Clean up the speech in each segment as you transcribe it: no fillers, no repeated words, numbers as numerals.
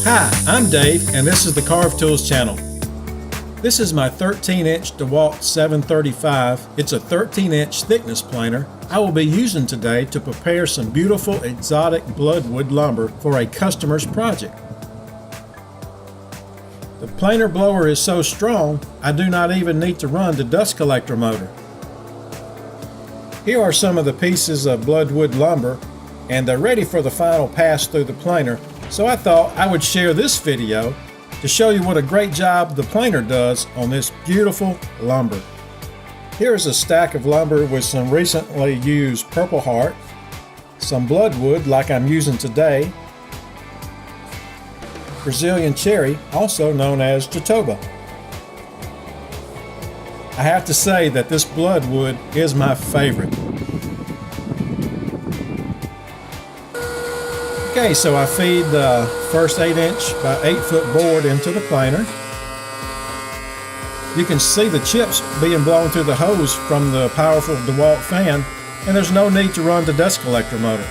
Hi, I'm Dave, and this is the Carve Tools channel. This is my 13-inch DeWALT 735. It's a 13-inch thickness planer I will be using today to prepare some beautiful exotic Bloodwood lumber for a customer's project. The planer blower is so strong, I do not even need to run the dust collector motor. Here are some of the pieces of Bloodwood lumber, and they're ready for the final pass through the planer. So I thought I would share this video to show you what a great job the planer does on this beautiful lumber. Here is a stack of lumber with some recently used Purple Heart, some Bloodwood like I'm using today, Brazilian cherry, also known as Jatoba. I have to say that this Bloodwood is my favorite. Okay, so I feed the first 8-inch by 8-foot board into the planer. You can see the chips being blown through the hose from the powerful DeWALT fan, and there's no need to run the dust collector motor.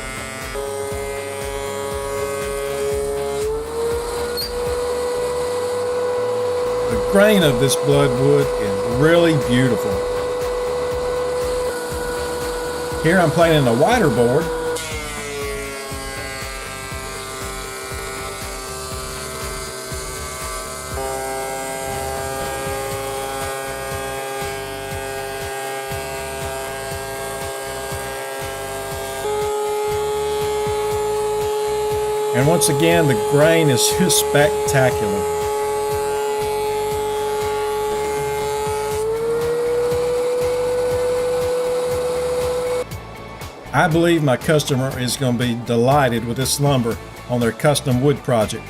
The grain of this Bloodwood is really beautiful. Here I'm planing a wider board. And once again, the grain is just spectacular. I believe my customer is going to be delighted with this lumber on their custom wood project.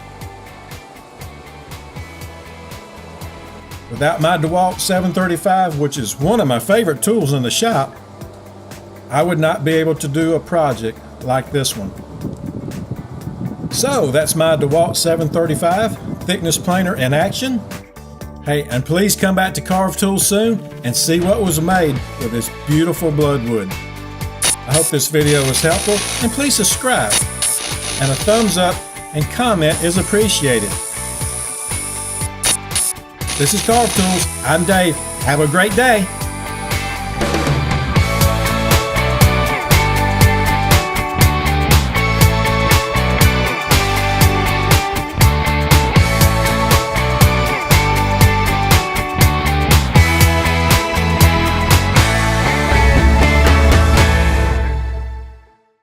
Without my DeWALT 735, which is one of my favorite tools in the shop, I would not be able to do a project like this one. So that's my DeWALT 735 thickness planer in action. Hey, and please come back to Carve Tools soon and see what was made with this beautiful Bloodwood. I hope this video was helpful, and please subscribe. And a thumbs up and comment is appreciated. This is Carve Tools. I'm Dave. Have a great day.